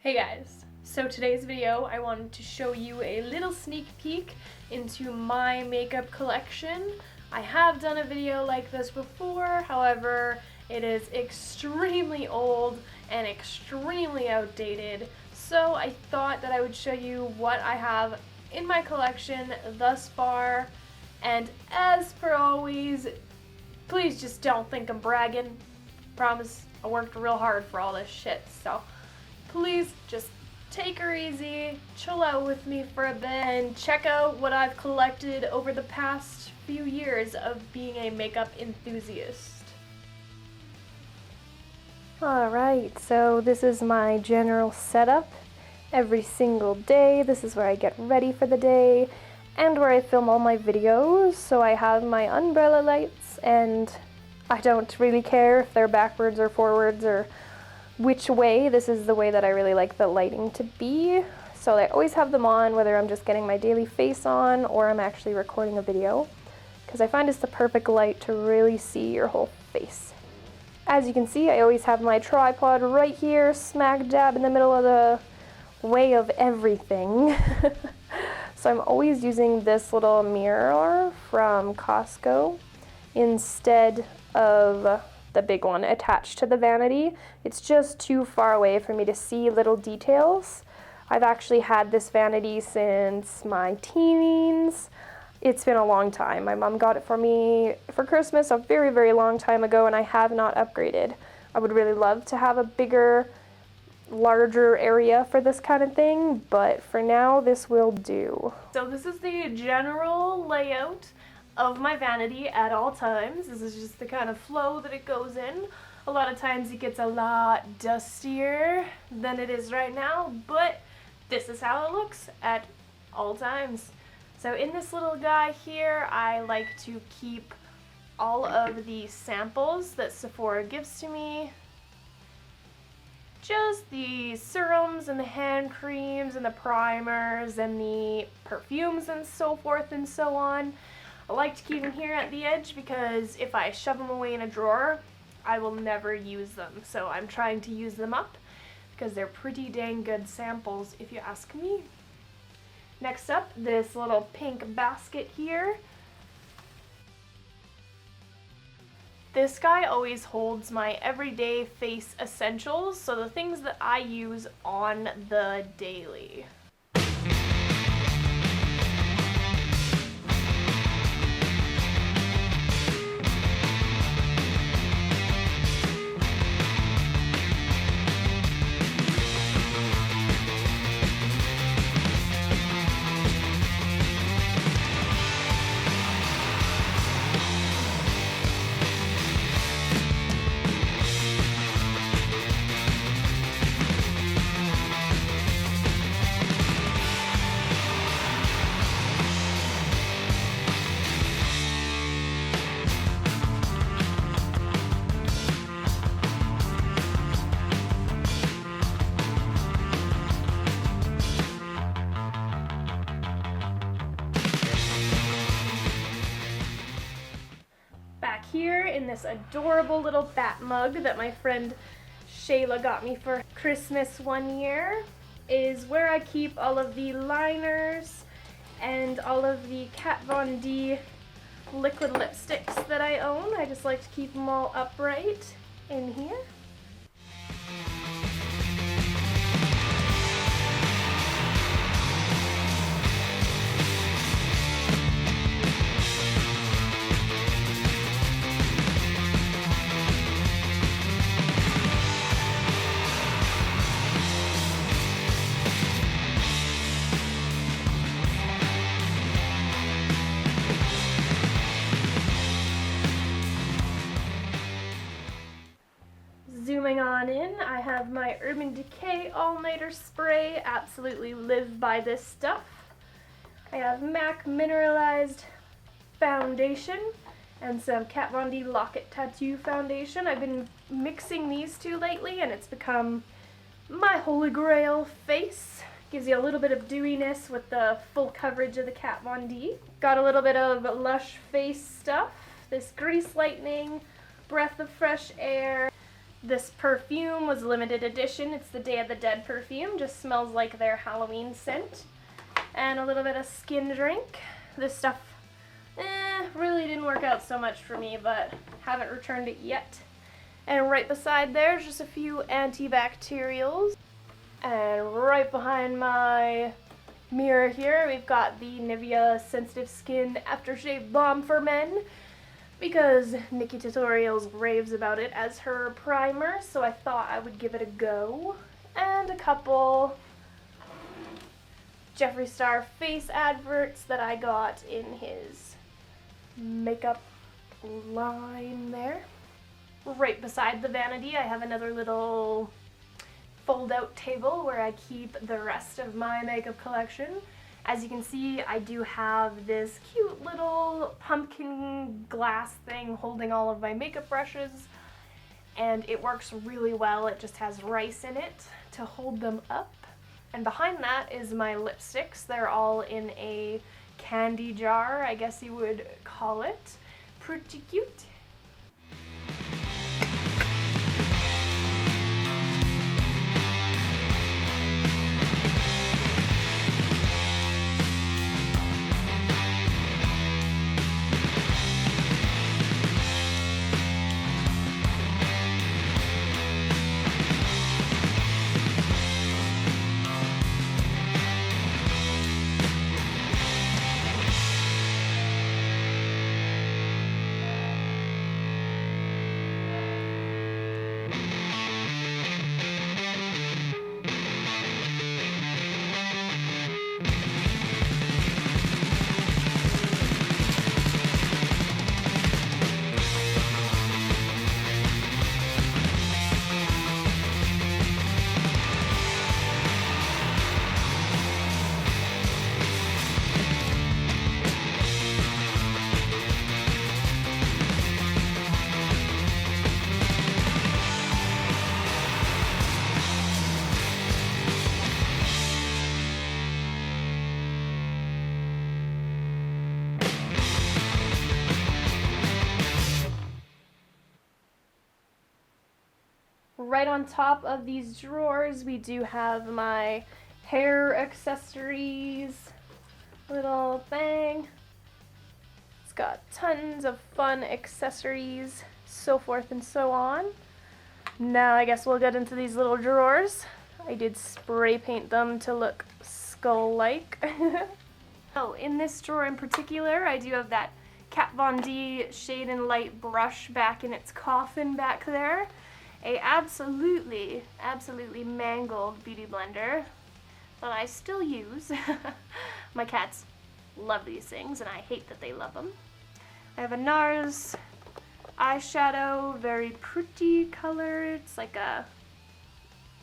Hey guys, so today's video I wanted to show you a little sneak peek into my makeup collection. I have done a video like this before, however it is extremely old and extremely outdated, so I thought that I would show you what I have in my collection thus far, and as per always, please just don't think I'm bragging. Promise I worked real hard for all this shit, so please just take her easy, chill out with me for a bit, and check out what I've collected over the past few years of being a makeup enthusiast. Alright, so this is my general setup every single day. This is where I get ready for the day and where I film all my videos. So I have my umbrella lights, and I don't really care if they're backwards or forwards or which way. This is the way that I really like the lighting to be. So I always have them on, whether I'm just getting my daily face on or I'm actually recording a video, because I find it's the perfect light to really see your whole face. As you can see, I always have my tripod right here, smack dab in the middle of the way of everything. So I'm always using this little mirror from Costco instead of the big one attached to the Vanity. It's just too far away for me to see little details. I've actually had this Vanity since my teens. It's been a long time. My mom got it for me for Christmas a very, very long time ago, and I have not upgraded. I would really love to have a bigger, larger area for this kind of thing, but for now this will do. So this is the general layout of my Vanity at all times. This is just the kind of flow that it goes in. A lot of times it gets a lot dustier than it is right now, but this is how it looks at all times. So in this little guy here, I like to keep all of the samples that Sephora gives to me. Just the serums and the hand creams and the primers and the perfumes and so forth and so on. I like to keep them here at the edge because if I shove them away in a drawer, I will never use them. So I'm trying to use them up because they're pretty dang good samples if you ask me. Next up, this little pink basket here. This guy always holds my everyday face essentials, so the things that I use on the daily. Here in this adorable little bat mug that my friend Shayla got me for Christmas one year is where I keep all of the liners and all of the Kat Von D liquid lipsticks that I own. I just like to keep them all upright in here. Zooming on in, I have my Urban Decay All-Nighter Spray. Absolutely live by this stuff. I have MAC Mineralized Foundation and some Kat Von D Locket Tattoo Foundation. I've been mixing these two lately and it's become my holy grail face. Gives you a little bit of dewiness with the full coverage of the Kat Von D. Got a little bit of Lush face stuff. This Grease Lightning, Breath of Fresh Air, This perfume was limited edition. It's the Day of the Dead perfume. Just smells like their Halloween scent. And a little bit of skin drink. This stuff really didn't work out so much for me, but haven't returned it yet. And right beside there's just a few antibacterials. And right behind my mirror here, we've got the Nivea Sensitive Skin Aftershave Balm for Men, because Nikki Tutorials raves about it as her primer, so I thought I would give it a go. And a couple Jeffree Star face adverts that I got in his makeup line there. Right beside the vanity, I have another little fold-out table where I keep the rest of my makeup collection. As you can see, I do have this cute little pumpkin glass thing holding all of my makeup brushes, and it works really well. It just has rice in it to hold them up. And behind that is my lipsticks. They're all in a candy jar, I guess you would call it. Pretty cute. Right on top of these drawers, we do have my hair accessories little thing. It's got tons of fun accessories, so forth and so on. Now I guess we'll get into these little drawers. I did spray paint them to look skull-like. So in this drawer in particular, I do have that Kat Von D Shade and Light brush back in its coffin back there. A absolutely mangled beauty blender that I still use. My cats love these things and I hate that they love them. I have a NARS eyeshadow, very pretty color. It's like a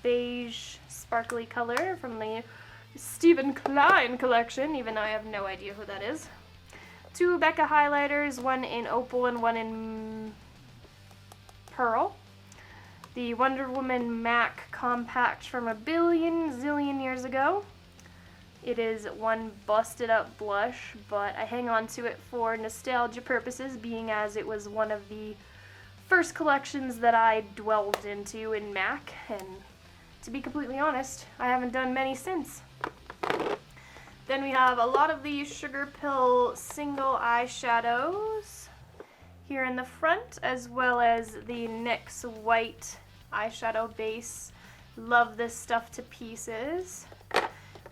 beige sparkly color from the Stephen Klein collection, even though I have no idea who that is. Two Becca highlighters, one in opal and one in pearl. The Wonder Woman MAC Compact from a zillion years ago. It is one busted up blush, but I hang on to it for nostalgia purposes, being as it was one of the first collections that I delved into in MAC, and to be completely honest, I haven't done many since. Then we have a lot of these Sugar Pill single eyeshadows here in the front, as well as the NYX white eyeshadow base. Love this stuff to pieces.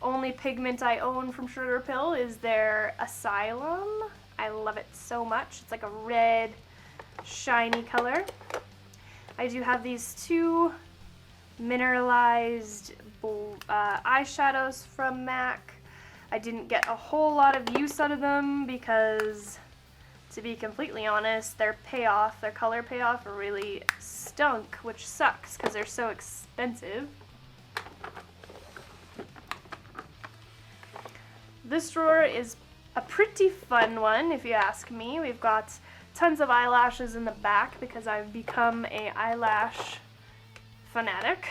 Only pigment I own from Sugar Pill is their Asylum. I love it so much. It's like a red, shiny color. I do have these two mineralized eyeshadows from MAC. I didn't get a whole lot of use out of them because, to be completely honest, their color payoff really stunk, which sucks because they're so expensive. This drawer is a pretty fun one, if you ask me. We've got tons of eyelashes in the back because I've become a eyelash fanatic.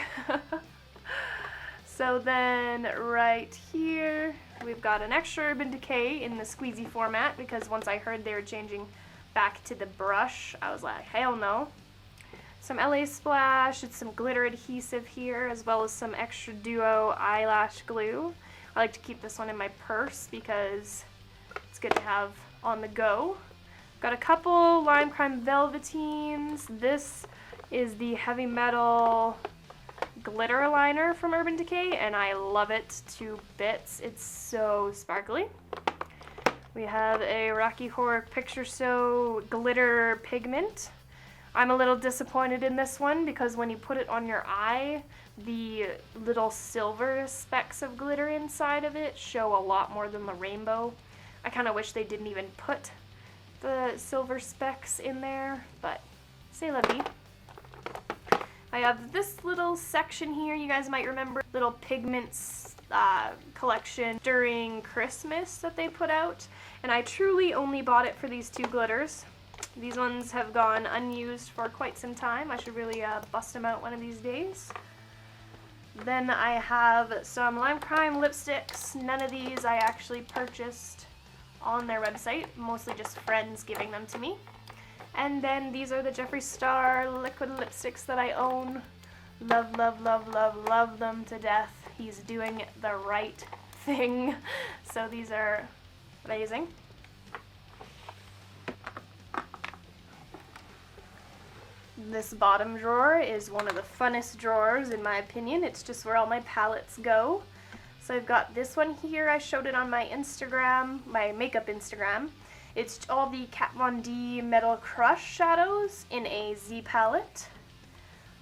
So then right here, we've got an extra Urban Decay in the squeezy format because once I heard they were changing back to the brush, I was like, hell no. some LA Splash, it's some glitter adhesive here, as well as some extra duo eyelash glue. I like to keep this one in my purse because it's good to have on the go. Got a couple Lime Crime Velveteens. This is the Heavy Metal glitter liner from Urban Decay, and I love it to bits. It's so sparkly. We have a Rocky Horror Picture Show glitter pigment. I'm a little disappointed in this one because when you put it on your eye, the little silver specks of glitter inside of it show a lot more than the rainbow. I kind of wish they didn't even put the silver specks in there, but c'est la vie. I have this little section here, you guys might remember, little pigments collection during Christmas that they put out, and I truly only bought it for these two glitters. These ones have gone unused for quite some time. I should really bust them out one of these days. Then I have some Lime Crime lipsticks. None of these I actually purchased on their website, mostly just friends giving them to me. And then these are the Jeffree Star liquid lipsticks that I own. Love, love, love, love, love them to death. He's doing the right thing. So these are amazing. This bottom drawer is one of the funnest drawers in my opinion. It's just where all my palettes go. So I've got this one here. I showed it on my Instagram, my makeup Instagram. It's all the Kat Von D Metal Crush shadows in a Z palette.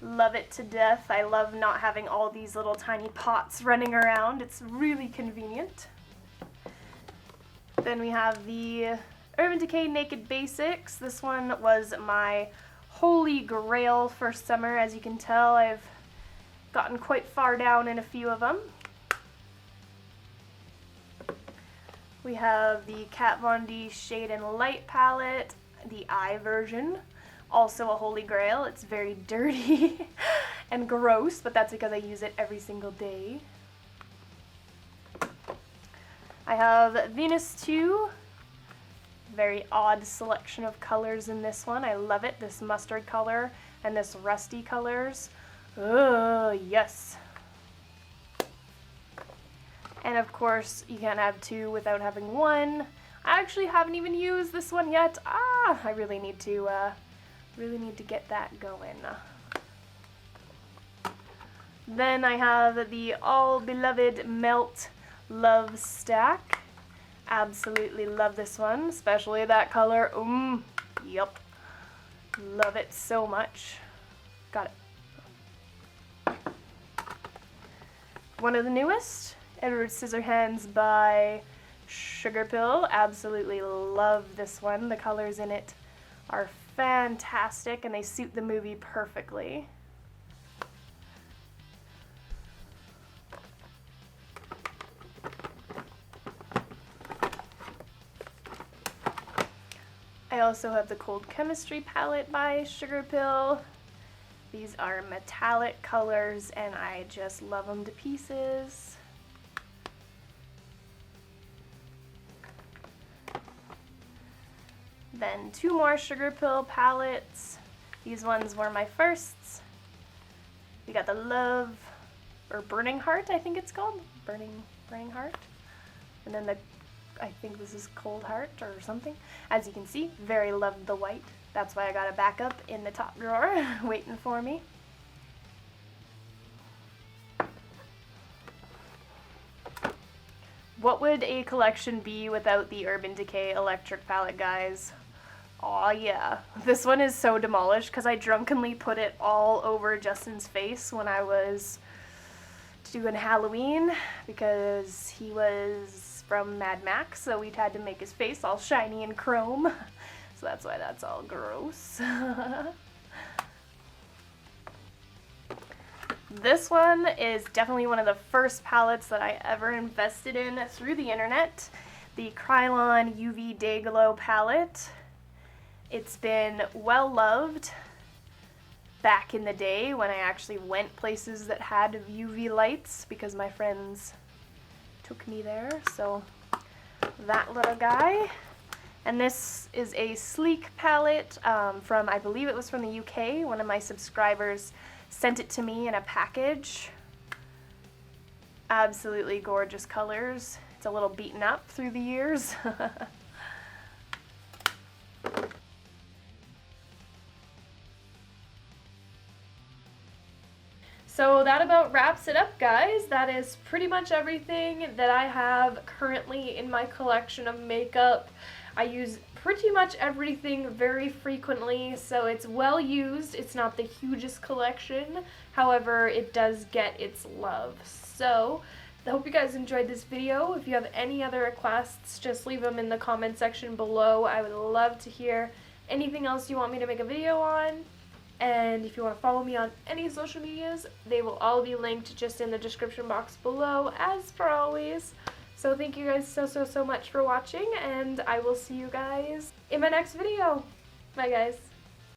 Love it to death. I love not having all these little tiny pots running around. It's really convenient. Then we have the Urban Decay Naked Basics. This one was my holy grail for summer. As you can tell, I've gotten quite far down in a few of them. We have the Kat Von D Shade and Light palette, the eye version, also a holy grail. It's very dirty and gross, but that's because I use it every single day. I have Venus 2. Very odd selection of colors in this one. I love it. This mustard color and this rusty colors. Oh, yes. And of course, you can't have two without having one. I actually haven't even used this one yet. I really need to get that going. Then I have the All Beloved Melt Love Stack. Absolutely love this one, especially that color. Yep. Love it so much. Got it. One of the newest, Edward Scissorhands by Sugar Pill. Absolutely love this one. The colors in it are fantastic and they suit the movie perfectly. I also have the Cold Chemistry palette by Sugar Pill. These are metallic colors and I just love them to pieces. Then two more Sugar Pill palettes. These ones were my firsts. We got the Love, or Burning Heart, I think it's called. Burning Heart. And then I think this is Cold Heart or something. As you can see, very loved the white. That's why I got a backup in the top drawer waiting for me. What would a collection be without the Urban Decay Electric palette, guys? Aw, yeah. This one is so demolished because I drunkenly put it all over Justin's face when I was doing Halloween because he was from Mad Max, so we'd had to make his face all shiny and chrome. So that's why that's all gross. This one is definitely one of the first palettes that I ever invested in through the internet. The Corilynnmue UV Day Glow palette. It's been well loved back in the day when I actually went places that had UV lights because my friends took me there. So that little guy. And this is a sleek palette from, I believe it was from the UK. One of my subscribers sent it to me in a package. Absolutely gorgeous colors. It's a little beaten up through the years. So that about wraps it up, guys. That is pretty much everything that I have currently in my collection of makeup. I use pretty much everything very frequently, so it's well used. It's not the hugest collection, however, it does get its love. So I hope you guys enjoyed this video. If you have any other requests, just leave them in the comment section below. I would love to hear anything else you want me to make a video on. And if you want to follow me on any social medias, they will all be linked just in the description box below, as per always. So thank you guys so much for watching, and I will see you guys in my next video. Bye, guys.